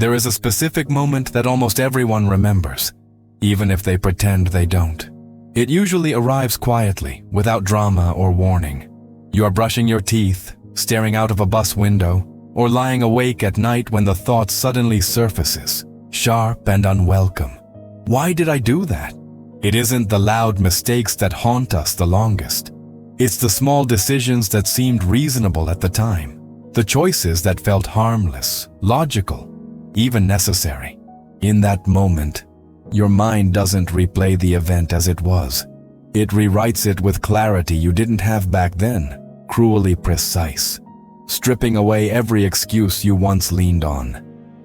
There is a specific moment that almost everyone remembers, even if they pretend they don't. It usually arrives quietly, without drama or warning. You are brushing your teeth, staring out of a bus window, or lying awake at night when the thought suddenly surfaces, sharp and unwelcome. Why did I do that? It isn't the loud mistakes that haunt us the longest. It's the small decisions that seemed reasonable at the time. The choices that felt harmless, logical, even necessary. In that moment, your mind doesn't replay the event as it was. It rewrites it with clarity you didn't have back then, cruelly precise, stripping away every excuse you once leaned on.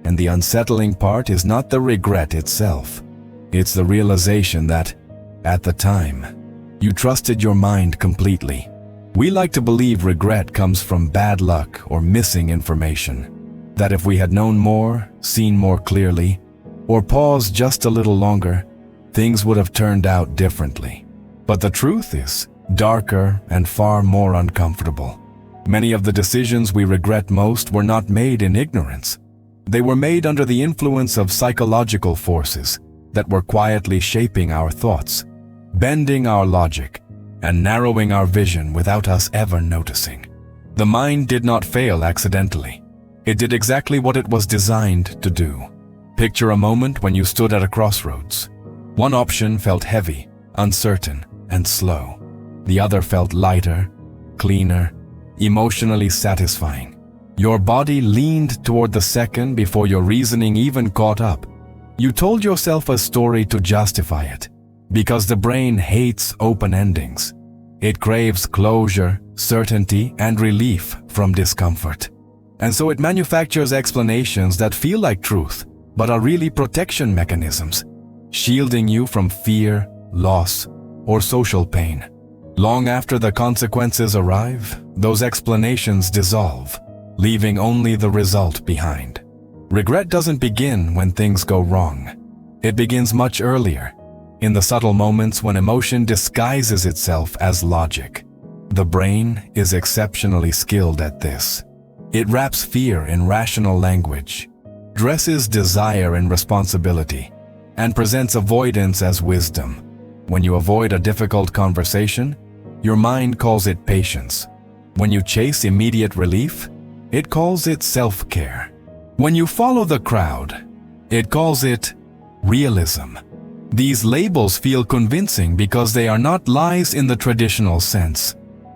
And the unsettling part is not the regret itself. It's the realization that, at the time, you trusted your mind completely. We like to believe regret comes from bad luck or missing information. That if we had known more, seen more clearly, or paused just a little longer, things would have turned out differently. But the truth is darker and far more uncomfortable. Many of the decisions we regret most were not made in ignorance. They were made under the influence of psychological forces that were quietly shaping our thoughts, bending our logic, and narrowing our vision without us ever noticing. The mind did not fail accidentally. It did exactly what it was designed to do. Picture a moment when you stood at a crossroads. One option felt heavy, uncertain, and slow. The other felt lighter, cleaner, emotionally satisfying. Your body leaned toward the second before your reasoning even caught up. You told yourself a story to justify it, because the brain hates open endings. It craves closure, certainty, and relief from discomfort. And so it manufactures explanations that feel like truth, but are really protection mechanisms, shielding you from fear, loss, or social pain. Long after the consequences arrive, those explanations dissolve, leaving only the result behind. Regret doesn't begin when things go wrong. It begins much earlier, in the subtle moments when emotion disguises itself as logic. The brain is exceptionally skilled at this. It wraps fear in rational language, dresses desire in responsibility, and presents avoidance as wisdom. When you avoid a difficult conversation, your mind calls it patience. When you chase immediate relief, it calls it self-care. When you follow the crowd, it calls it realism. These labels feel convincing because they are not lies in the traditional sense.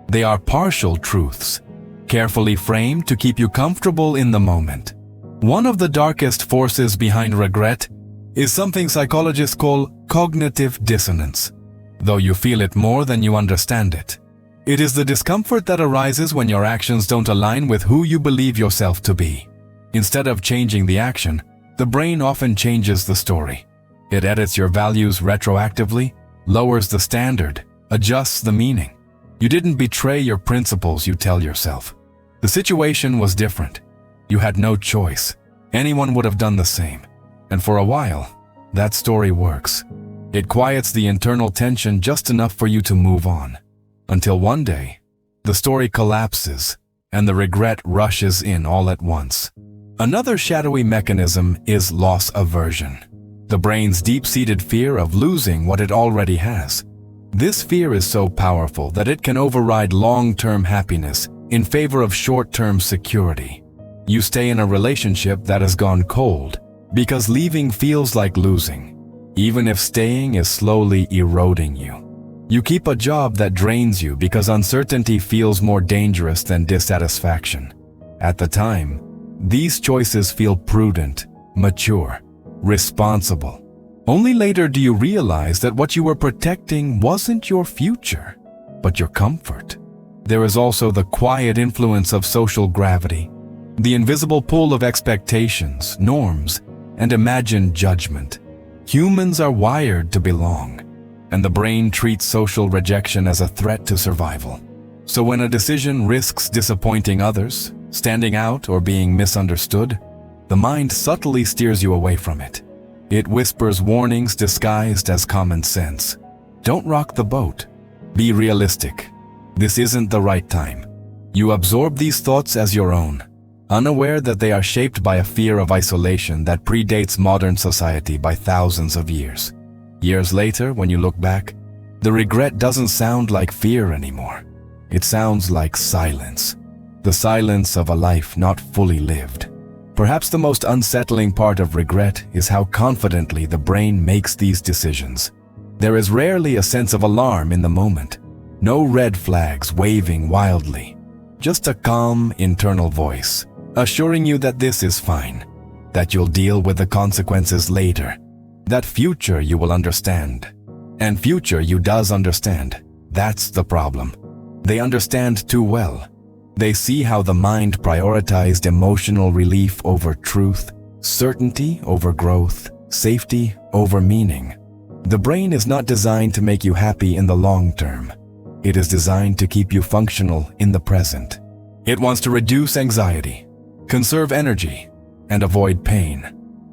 They are partial truths, carefully framed to keep you comfortable in the moment. One of the darkest forces behind regret is something psychologists call cognitive dissonance, though you feel it more than you understand it. It is the discomfort that arises when your actions don't align with who you believe yourself to be. Instead of changing the action, the brain often changes the story. It edits your values retroactively, lowers the standard, adjusts the meaning. You didn't betray your principles, you tell yourself. The situation was different. You had no choice. Anyone would have done the same. And for a while, that story works. It quiets the internal tension just enough for you to move on. Until one day, the story collapses and the regret rushes in all at once. Another shadowy mechanism is loss aversion, the brain's deep-seated fear of losing what it already has. This fear is so powerful that it can override long-term happiness in favor of short-term security. You stay in a relationship that has gone cold because leaving feels like losing, even if staying is slowly eroding you. You keep a job that drains you because uncertainty feels more dangerous than dissatisfaction. At the time, these choices feel prudent, mature, responsible. Only later do you realize that what you were protecting wasn't your future, but your comfort. There is also the quiet influence of social gravity, the invisible pull of expectations, norms, and imagined judgment. Humans are wired to belong, and the brain treats social rejection as a threat to survival. So when a decision risks disappointing others, standing out, or being misunderstood, the mind subtly steers you away from it. It whispers warnings disguised as common sense. Don't rock the boat. Be realistic. This isn't the right time. You absorb these thoughts as your own, unaware that they are shaped by a fear of isolation that predates modern society by thousands of years. Years later, when you look back, the regret doesn't sound like fear anymore. It sounds like silence. The silence of a life not fully lived. Perhaps the most unsettling part of regret is how confidently the brain makes these decisions. There is rarely a sense of alarm in the moment. No red flags waving wildly. Just a calm internal voice, assuring you that this is fine, that you'll deal with the consequences later, that future you will understand. And future you does understand. That's the problem. They understand too well. They see how the mind prioritized emotional relief over truth, certainty over growth, safety over meaning. The brain is not designed to make you happy in the long term. It is designed to keep you functional in the present. It wants to reduce anxiety, conserve energy, and avoid pain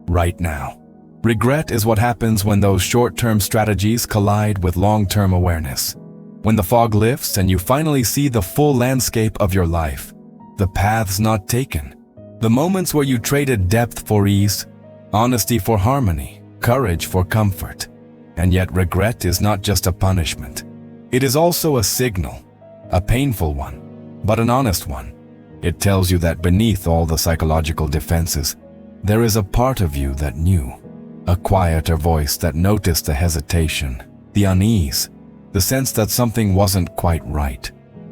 right now. Regret is what happens when those short-term strategies collide with long-term awareness. When the fog lifts and you finally see the full landscape of your life, the paths not taken, the moments where you traded depth for ease, honesty for harmony, courage for comfort. And yet regret is not just a punishment. It is also a signal, a painful one, but an honest one. It tells you that beneath all the psychological defenses, there is a part of you that knew, a quieter voice that noticed the hesitation, the unease, the sense that something wasn't quite right.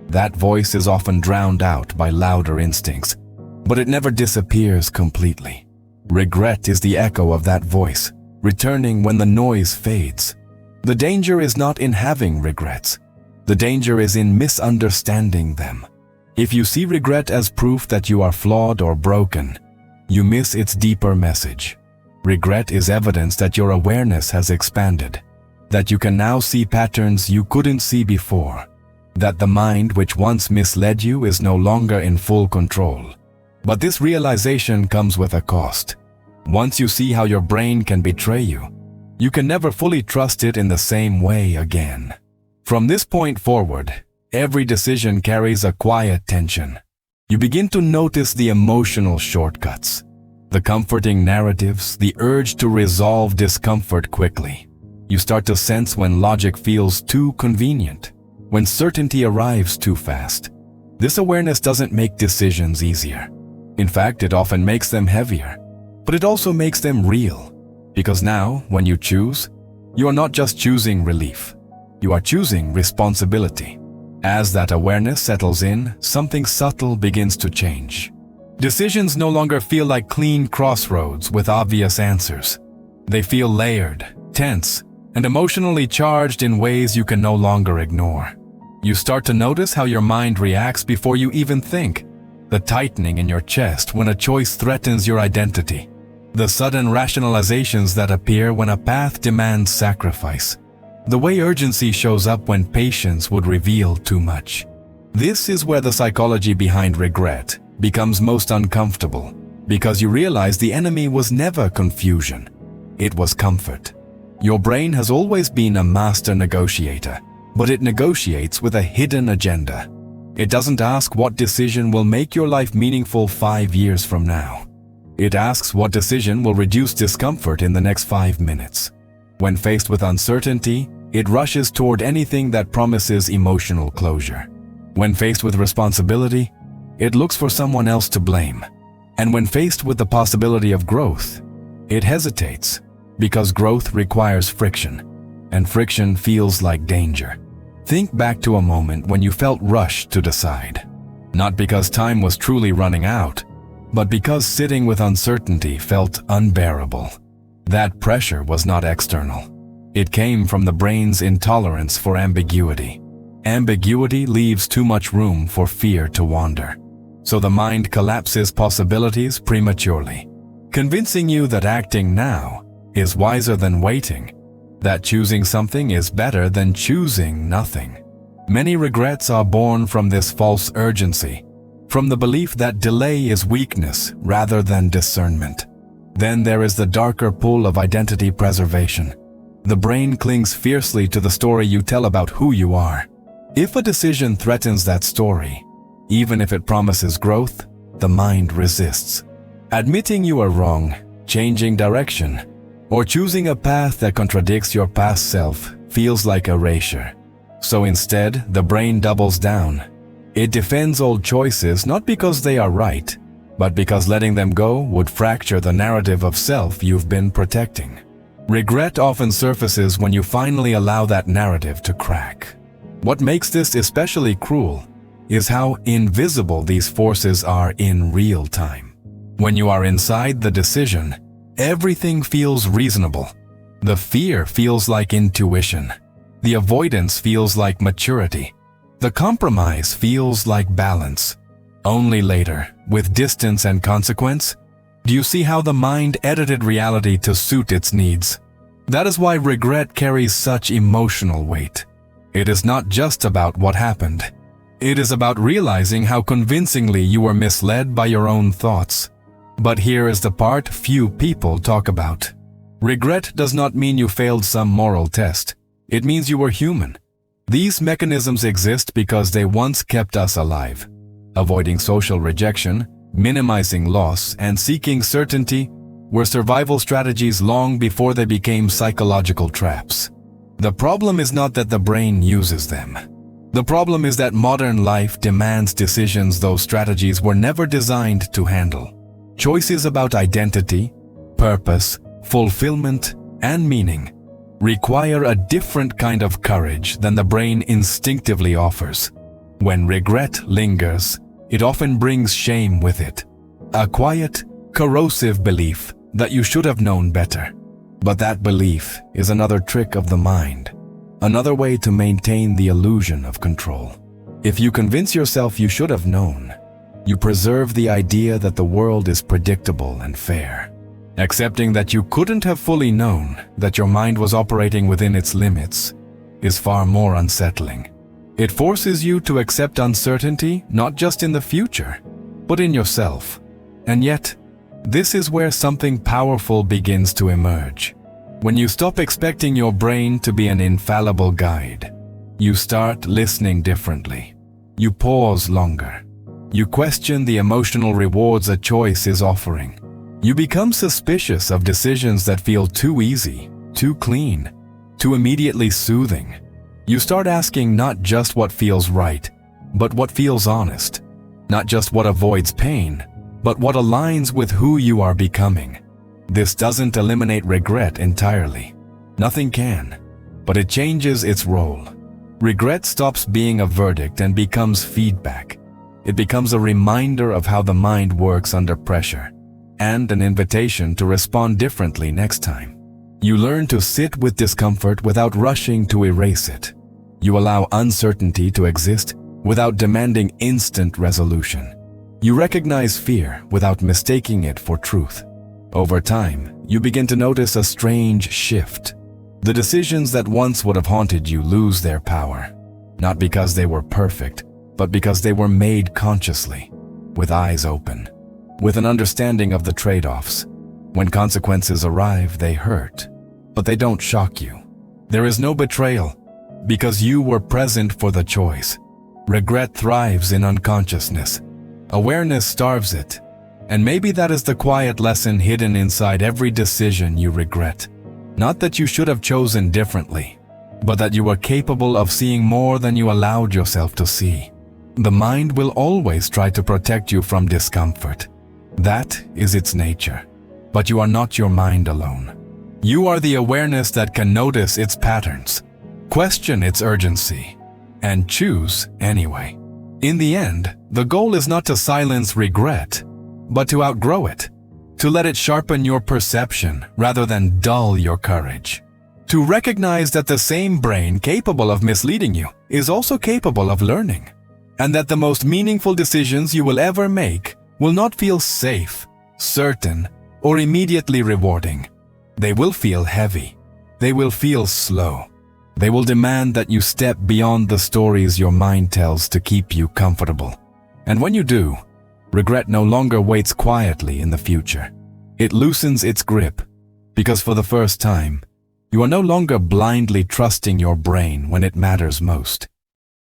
That voice is often drowned out by louder instincts, but it never disappears completely. Regret is the echo of that voice, returning when the noise fades. The danger is not in having regrets. The danger is in misunderstanding them. If you see regret as proof that you are flawed or broken, you miss its deeper message. Regret is evidence that your awareness has expanded, that you can now see patterns you couldn't see before, that the mind which once misled you is no longer in full control. But this realization comes with a cost. Once you see how your brain can betray you, you can never fully trust it in the same way again. From this point forward, every decision carries a quiet tension. You begin to notice the emotional shortcuts, the comforting narratives, the urge to resolve discomfort quickly. You start to sense when logic feels too convenient, when certainty arrives too fast. This awareness doesn't make decisions easier. In fact, it often makes them heavier. But it also makes them real, because now, when you choose, you are not just choosing relief, you are choosing responsibility. As that awareness settles in, something subtle begins to change. Decisions no longer feel like clean crossroads with obvious answers. They feel layered, tense, and emotionally charged in ways you can no longer ignore. You start to notice how your mind reacts before you even think, the tightening in your chest when a choice threatens your identity, the sudden rationalizations that appear when a path demands sacrifice, the way urgency shows up when patience would reveal too much. This is where the psychology behind regret becomes most uncomfortable, because you realize the enemy was never confusion, it was comfort. Your brain has always been a master negotiator, but it negotiates with a hidden agenda. It doesn't ask what decision will make your life meaningful 5 years from now. It asks what decision will reduce discomfort in the next 5 minutes. When faced with uncertainty, it rushes toward anything that promises emotional closure. When faced with responsibility, it looks for someone else to blame. And when faced with the possibility of growth, it hesitates, because growth requires friction, and friction feels like danger. Think back to a moment when you felt rushed to decide. Not because time was truly running out, but because sitting with uncertainty felt unbearable. That pressure was not external. It came from the brain's intolerance for ambiguity. Ambiguity leaves too much room for fear to wander. So the mind collapses possibilities prematurely, convincing you that acting now is wiser than waiting, that choosing something is better than choosing nothing. Many regrets are born from this false urgency, from the belief that delay is weakness rather than discernment. Then there is the darker pull of identity preservation. The brain clings fiercely to the story you tell about who you are. If a decision threatens that story, even if it promises growth, the mind resists. Admitting you are wrong, changing direction, or choosing a path that contradicts your past self feels like erasure. So instead, the brain doubles down. It defends old choices not because they are right, but because letting them go would fracture the narrative of self you've been protecting. Regret often surfaces when you finally allow that narrative to crack. What makes this especially cruel is how invisible these forces are in real time. When you are inside the decision, everything feels reasonable. The fear feels like intuition. The avoidance feels like maturity. The compromise feels like balance. Only later, with distance and consequence, do you see how the mind edited reality to suit its needs. That is why regret carries such emotional weight. It is not just about what happened. It is about realizing how convincingly you were misled by your own thoughts. But here is the part few people talk about. Regret does not mean you failed some moral test. It means you were human. These mechanisms exist because they once kept us alive. Avoiding social rejection, minimizing loss, and seeking certainty were survival strategies long before they became psychological traps. The problem is not that the brain uses them. The problem is that modern life demands decisions those strategies were never designed to handle. Choices about identity, purpose, fulfillment, and meaning require a different kind of courage than the brain instinctively offers. When regret lingers, it often brings shame with it. A quiet, corrosive belief that you should have known better. But that belief is another trick of the mind, another way to maintain the illusion of control. If you convince yourself you should have known, you preserve the idea that the world is predictable and fair. Accepting that you couldn't have fully known that your mind was operating within its limits is far more unsettling. It forces you to accept uncertainty not just in the future, but in yourself. And yet, this is where something powerful begins to emerge. When you stop expecting your brain to be an infallible guide, you start listening differently. You pause longer. You question the emotional rewards a choice is offering. You become suspicious of decisions that feel too easy, too clean, too immediately soothing. You start asking not just what feels right, but what feels honest. Not just what avoids pain, but what aligns with who you are becoming. This doesn't eliminate regret entirely. Nothing can, but it changes its role. Regret stops being a verdict and becomes feedback. It becomes a reminder of how the mind works under pressure, and an invitation to respond differently next time. You learn to sit with discomfort without rushing to erase it. You allow uncertainty to exist without demanding instant resolution. You recognize fear without mistaking it for truth. Over time, you begin to notice a strange shift. The decisions that once would have haunted you lose their power, not because they were perfect, but because they were made consciously, with eyes open, with an understanding of the trade-offs. When consequences arrive, they hurt, but they don't shock you. There is no betrayal, because you were present for the choice. Regret thrives in unconsciousness. Awareness starves it. And maybe that is the quiet lesson hidden inside every decision you regret. Not that you should have chosen differently, but that you were capable of seeing more than you allowed yourself to see. The mind will always try to protect you from discomfort. That is its nature. But you are not your mind alone. You are the awareness that can notice its patterns, question its urgency, and choose anyway. In the end, the goal is not to silence regret, but to outgrow it, to let it sharpen your perception rather than dull your courage. To recognize that the same brain capable of misleading you is also capable of learning, and that the most meaningful decisions you will ever make will not feel safe, certain, or immediately rewarding. They will feel heavy. They will feel slow. They will demand that you step beyond the stories your mind tells to keep you comfortable. And when you do, regret no longer waits quietly in the future. It loosens its grip, because for the first time, you are no longer blindly trusting your brain when it matters most.